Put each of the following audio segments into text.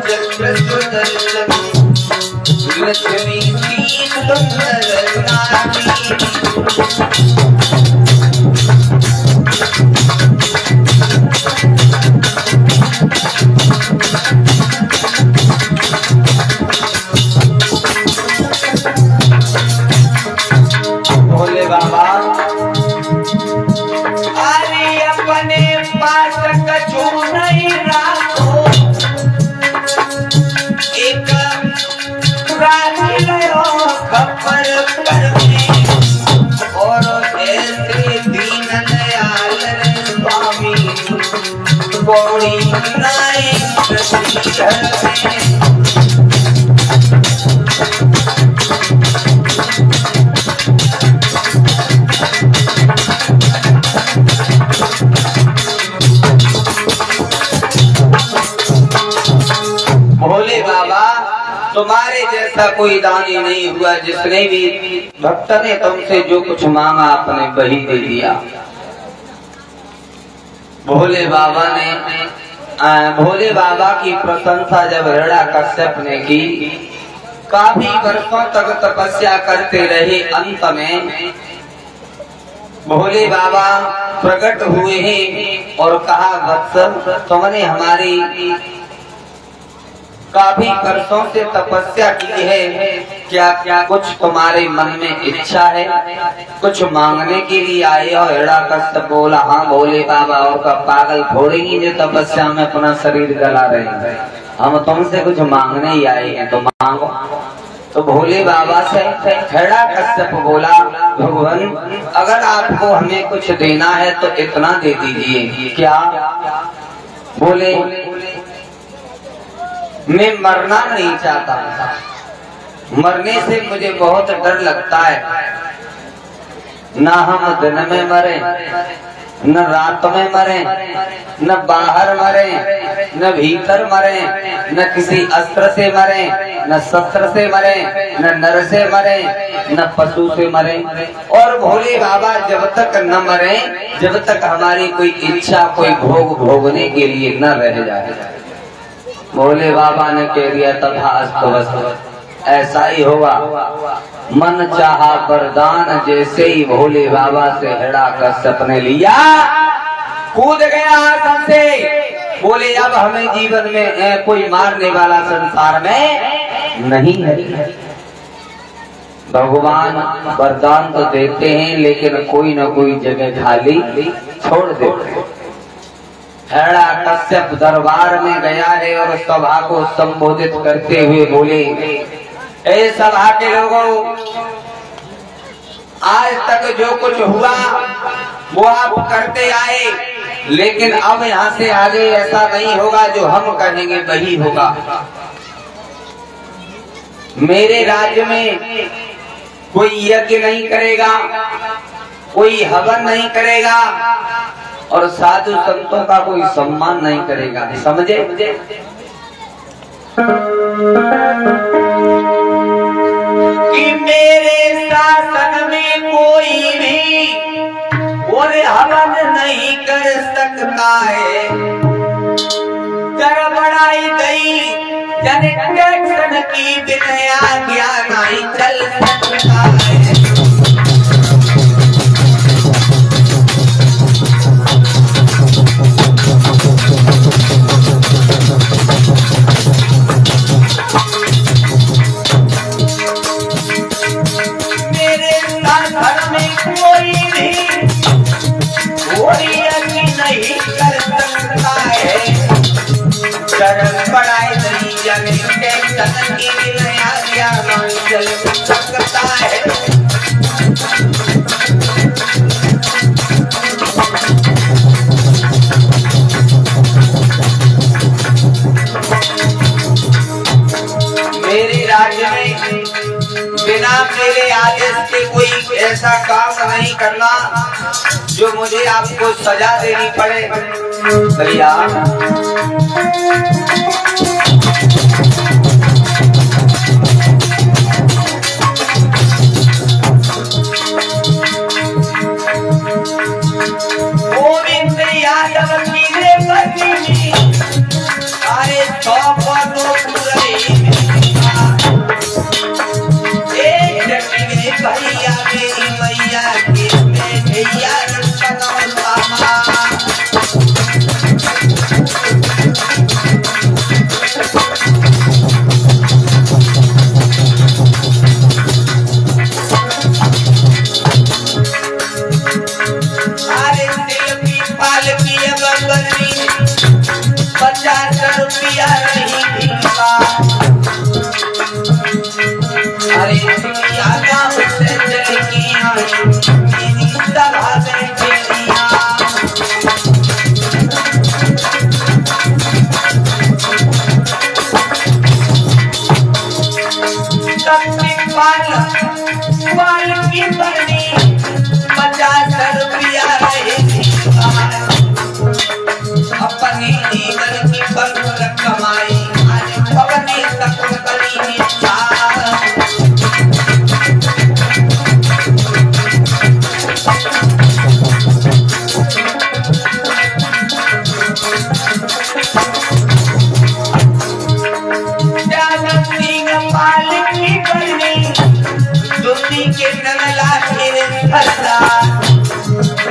चक्र सुदर्शन लक्ष्मी की सुंदर नारी। भोले बाबा अरे अपने पास कछु नहीं राखो, एक खबर करने और ऐसे दीन दयाल स्वामी गौरी नायक भोले बाबा तुम्हारे जैसा कोई दानी नहीं हुआ जिसने भी भक्त ने तुमसे जो कुछ मांगा आपने वही दे दिया। भोले बाबा की प्रशंसा जब हिरण्याकश्यप ने की, काफी वर्षों तक तपस्या करते रहे। अंत में भोले बाबा प्रकट हुए हैं और कहा, वत्स तुमने हमारी काफी वर्षों से तपस्या की है, क्या कुछ तुम्हारे मन में इच्छा है, कुछ मांगने के लिए आए हो? हिरण्याकश्यप बोला, हाँ भोले बाबा, और का पागल थोड़े ही जो तपस्या में अपना शरीर गला रहे हैं, हम तुमसे कुछ मांगने ही आए हैं, तो मांगो। तो भोले बाबा से हिरण्याकश्यप बोला, भगवान अगर आपको हमें कुछ देना है तो इतना दे दीजिए। क्या? बोले मैं मरना नहीं चाहता, मरने से मुझे बहुत डर लगता है। न हम दिन में मरे, न रात में मरे, न बाहर मरे, न भीतर मरे, न किसी अस्त्र से मरे, न शस्त्र से मरे, न नर से मरे, न पशु से मरे। और भोले बाबा जब तक न मरे, जब तक हमारी कोई इच्छा, कोई भोग भोगने के लिए न रह जाए। भोले बाबा ने कह दिया, तथास्तु, ऐसा ही होगा। मन चाहा वरदान, जैसे ही भोले बाबा से हिरण्याकश्यप ने लिया, कूद गया आसन से। बोले अब हमें जीवन में कोई मारने वाला संसार में नहीं है। भगवान वरदान तो देते हैं, लेकिन कोई न कोई जगह खाली छोड़ देते हैं। हिरण्याकश्यप दरबार में गया है और सभा को संबोधित करते हुए बोले, ए सभा के लोगों, आज तक जो कुछ हुआ वो आप करते आए, लेकिन अब यहाँ से आगे ऐसा नहीं होगा, जो हम कहेंगे वही होगा। मेरे राज्य में कोई यज्ञ नहीं करेगा, कोई हवन नहीं करेगा, और साधु संतों का कोई सम्मान नहीं करेगा। समझे? कि मेरे शासन में कोई भी और हवन नहीं कर सकता है। गड़बड़ाई गई जनरेशन की बिना आज्ञा नहीं चल सकता है। नहीं कर सकता है। गड़बड़ाई नहीं जनरेशन की बिना आज्ञा नहीं चल सकता है। मेरे राज्य में बिना मेरे आदेश के कोई ऐसा काम नहीं करना जो मुझे आपको सजा देनी पड़े। भैया गोविंद यादव की रे बनी, अरे 100 वाल की बनी 50 रुपया रहे अपनी जीवन की बल कमाई आज अपने तक करी के नगला मेरे फरदा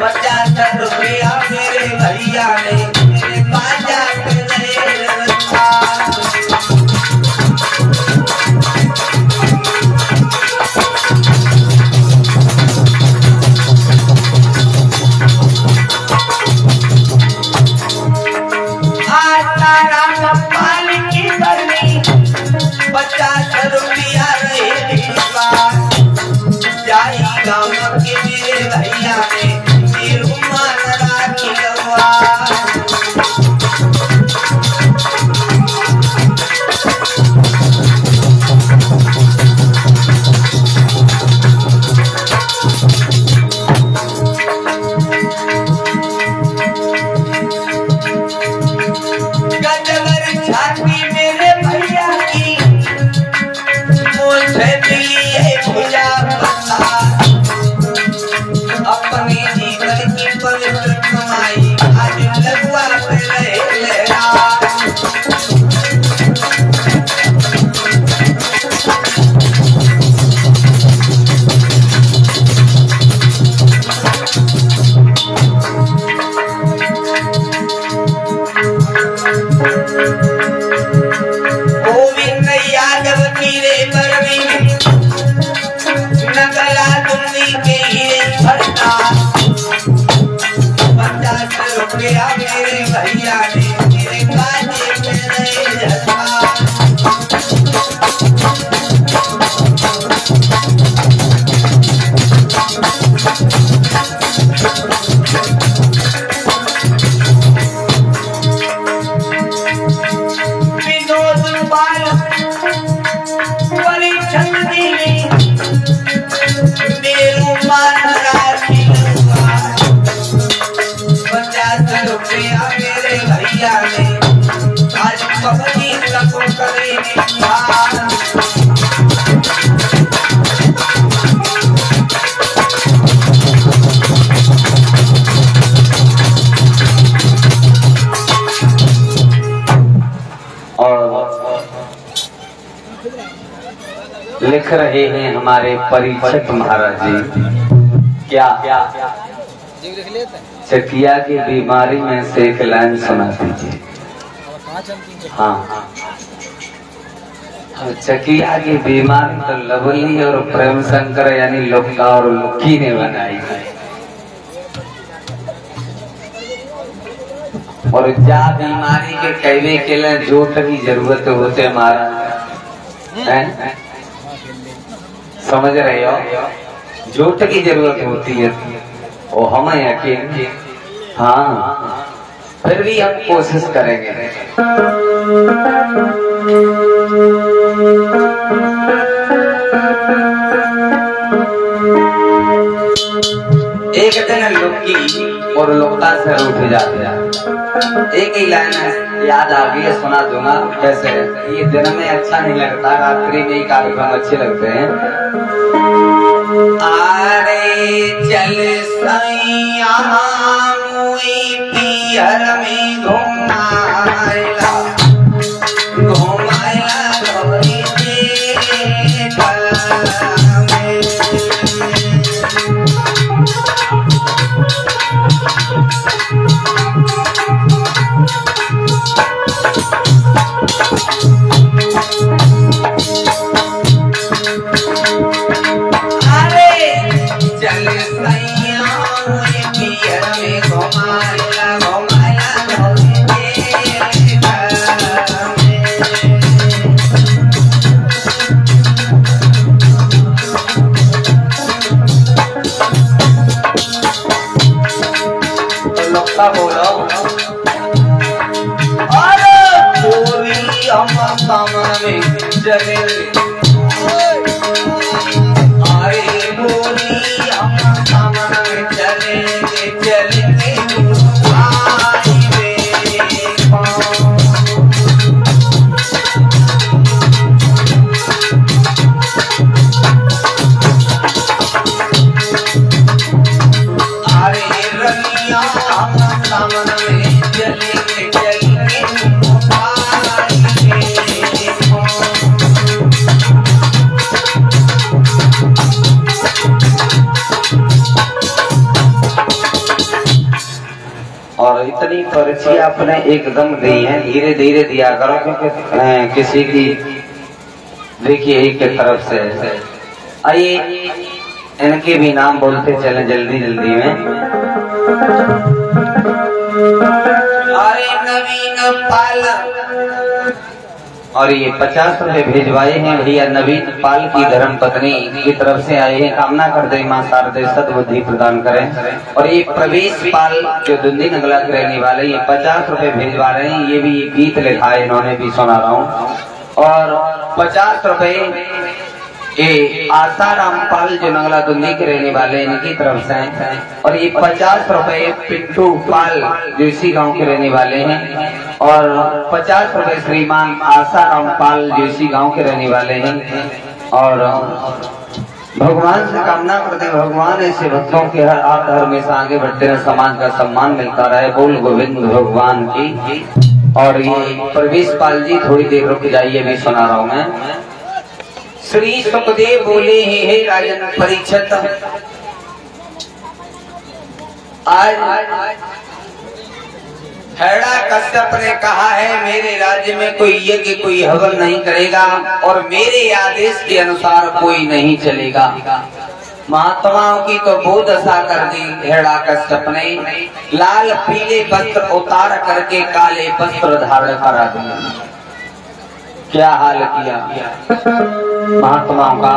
50 रुपया मेरे भैया ने मेरे बाजा पे रखा तारा कपाल की बनी 50 रुपया रहे जाई गाँव के मेरे भैया ने मेरू मानरा की लवा गजबर छाती मेरे भैया की मुझे मिली है भुजा अपनी जीवन की पवित्र कमाई आज लगवा पे लहरा गोविंद यादव की रे बरवी नगला दुनी के भरता 50 रुपया मेरे भैया ने मेरे बाजे पे रहे विनोद बाल वाली छंदी मेरू मानरा की 50 रुपया मेरे भैया ने आज पबनी तक करे और लिख रहे हैं हमारे परीक्षक महाराज जी क्या चकिया की बीमारी में से एक लाइन सुना दीजिए। हाँ चकिया की बीमारी तो लवली और प्रेम शंकर यानी लुक्का और लुक्की ने बनाई है और जा बीमारी के कहने के लिए जोट की जरूरत होते महाराज है समझ रहे हो जोट की जरूरत होती है वो हमें यकीन हाँ फिर भी हम कोशिश करेंगे। एक दिन लुक्की और लुक्का से उठ जाते एक ही लाइन याद आ गई सुना दूंगा कैसे ये दिन में अच्छा नहीं लगता रात्रि में ही कार्यक्रम अच्छे लगते हैं। अरे चल सैया मुई पियर में घुमाएला घोड़ी बोलो अरे पूरी हम में जले पर्चियां अपने एकदम दी हैं, धीरे धीरे दिया करो, क्योंकि किसी की देखिए एक की तरफ से। आइए इनके भी नाम बोलते चले जल्दी जल्दी में। अरे नवीन पाल, और ये 50 रुपए भेजवाए हैं भैया नवीन पाल की धर्म पत्नी की तरफ से आए हैं। कामना कर दे मां शारदे सद्बुद्धि प्रदान करें। और ये प्रवेश पाल जो दुंदी नगला के रहने वाले, ये 50 रुपए भेजवा रहे हैं। ये भी गीत लिखा है इन्होंने, भी सुना रहा हूँ। और 50 रुपए ये आसाराम पाल जो नगला दुंदी के रहने वाले, इनकी तरफ से हैं। और ये 50 रुपए पिंटू पाल जो इसी गांव के रहने वाले हैं। और 50 रुपए श्रीमान आसाराम पाल जो इसी गांव के रहने वाले हैं। और भगवान से कामना करते हैं भगवान ऐसे भक्तों के हर हमेशा आगे बढ़ते रहे, समाज का सम्मान मिलता रहे। बोल गोविंद भगवान की। और ये प्रवेश पाल जी थोड़ी देर रुक जाइए, भी सुना रहा हूं मैं। श्री सुखदेव बोले हे राजन परीक्षित, आज हरणा कश्यप ने कहा है मेरे राज्य में कोई यज्ञ कोई हवन नहीं करेगा और मेरे आदेश के अनुसार कोई नहीं चलेगा। महात्माओं की तो वो दशा कर दी हरणा कश्यप ने, लाल पीले वस्त्र उतार करके काले वस्त्र धारण करा दिए। क्या हाल किया महात्माओं का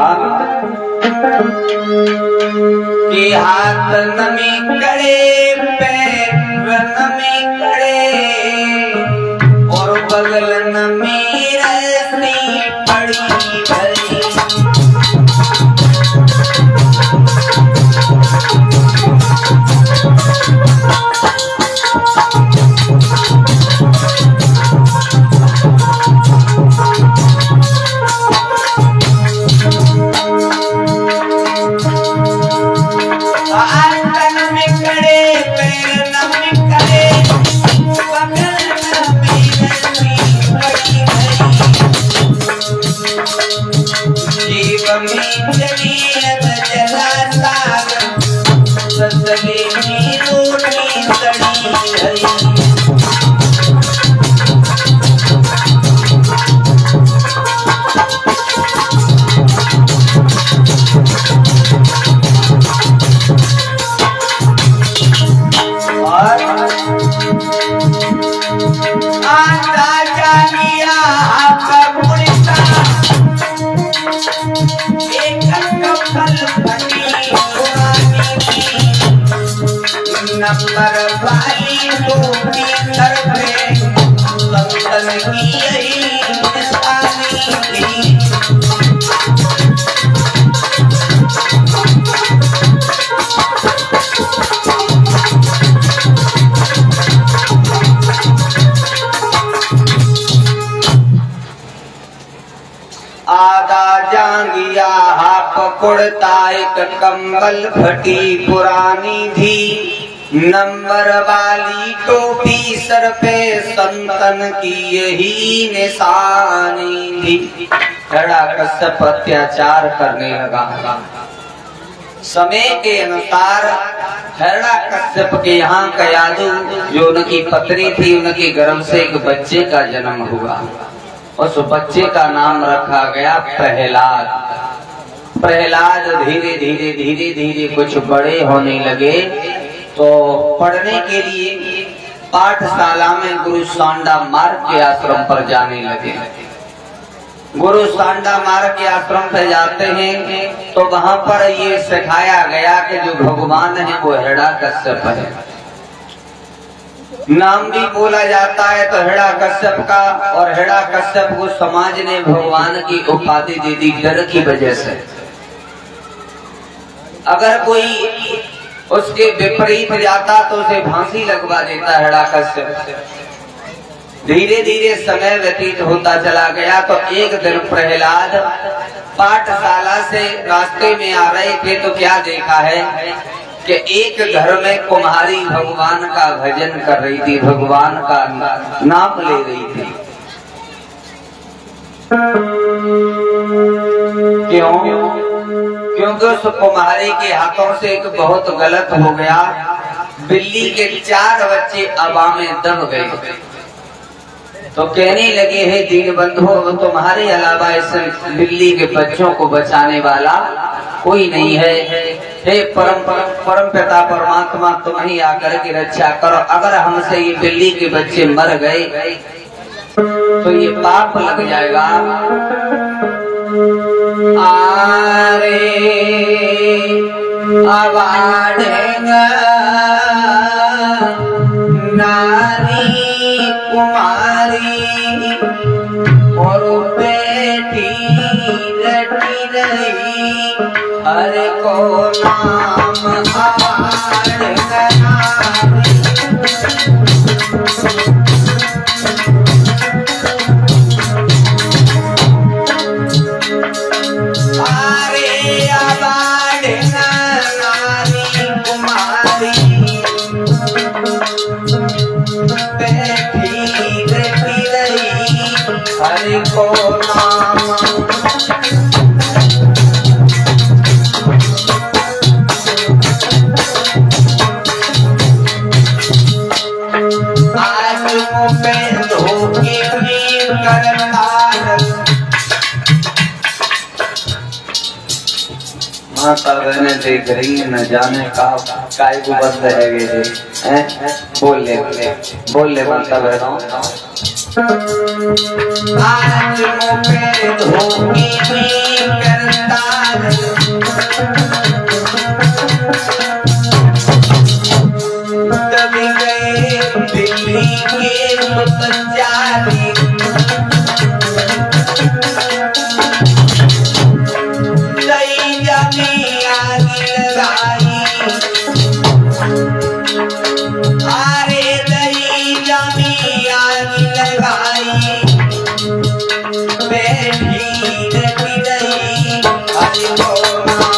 कि हाथ नमी करे पैर नमी करे और बगल नमी रस्सी पड़ी भरी। नंबर वाली टोपी सर पे संतन की यही निशानी थी। आधा जांगिया हाफ कुड़ता एक कंबल फटी पुरानी थी। नंबर वाली टोपी सर पे संतन की यही निशानी थी। हरणा कश्यप अत्याचार करने लगा। समय के अनुसार हरणा कश्यप के यहाँ का यादू जो उनकी पत्नी थी, उनके गर्भ से एक बच्चे का जन्म हुआ। उस बच्चे का नाम रखा गया प्रहलाद। प्रहलाद धीरे धीरे धीरे धीरे कुछ बड़े होने लगे तो पढ़ने के लिए पाठशाला में गुरु सांडा मार्ग के आश्रम पर जाने लगे। गुरु सांडा मार्ग के आश्रम पर जाते हैं तो वहां पर ये सिखाया गया कि जो भगवान है वो हरणा कश्यप है। नाम भी बोला जाता है तो हरणा कश्यप का, और हरणा कश्यप को समाज ने भगवान की उपाधि दे दी डर की वजह से। अगर कोई उसके विपरीत जाता तो उसे फांसी लगवा देता हरणा कश्यप। धीरे धीरे समय व्यतीत होता चला गया तो एक दिन प्रहलाद पाठशाला से रास्ते में आ रहे थे तो क्या देखा है कि एक घर में कुम्हारी भगवान का भजन कर रही थी, भगवान का नाम ले रही थी। क्यों? क्योंकि उस कुम्हारी के हाथों से एक बहुत गलत हो गया बिल्ली के 4 बच्चे हवा में दब गए। तो कहने लगे, हे दीनबंधु, तुम्हारे अलावा इस बिल्ली के बच्चों को बचाने वाला कोई नहीं है। हे परम पिता परमात्मा, तुम ही आकर के रक्षा करो। अगर हमसे ये बिल्ली के बच्चे मर गए तो ये पाप लग जाएगा। आरे अवाढ़ेगा नारी कुमारी और बेटी रटी रही, हर को नाम आढ़ेगा नारी। हरि को नाम आज पे धोखे में करतार। माता बहने देख रही न जाने काय को बंद है बोल ले माता बहनों। आज पे धोखे में करतार, दबी गए दिल्ली के मुतजारी। दई जानी आग लगाई, अरे दई जानी आग लगाई। बेटी रटी रही, हरि को नाम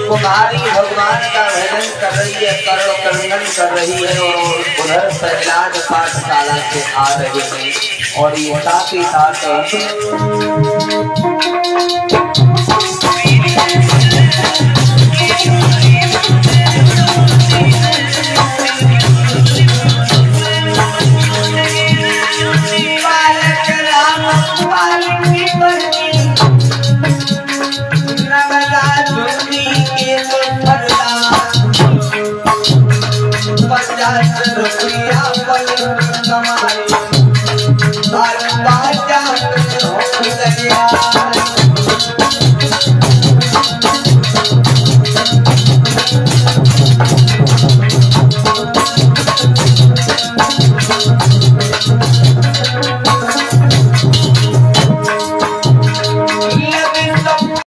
कुमारी भगवान का भजन कर रही है, कर्ण कंगन कर रही है और उधर प्रहलाद पाठशाला से आ रहे हैं। और ये साथ ही साथ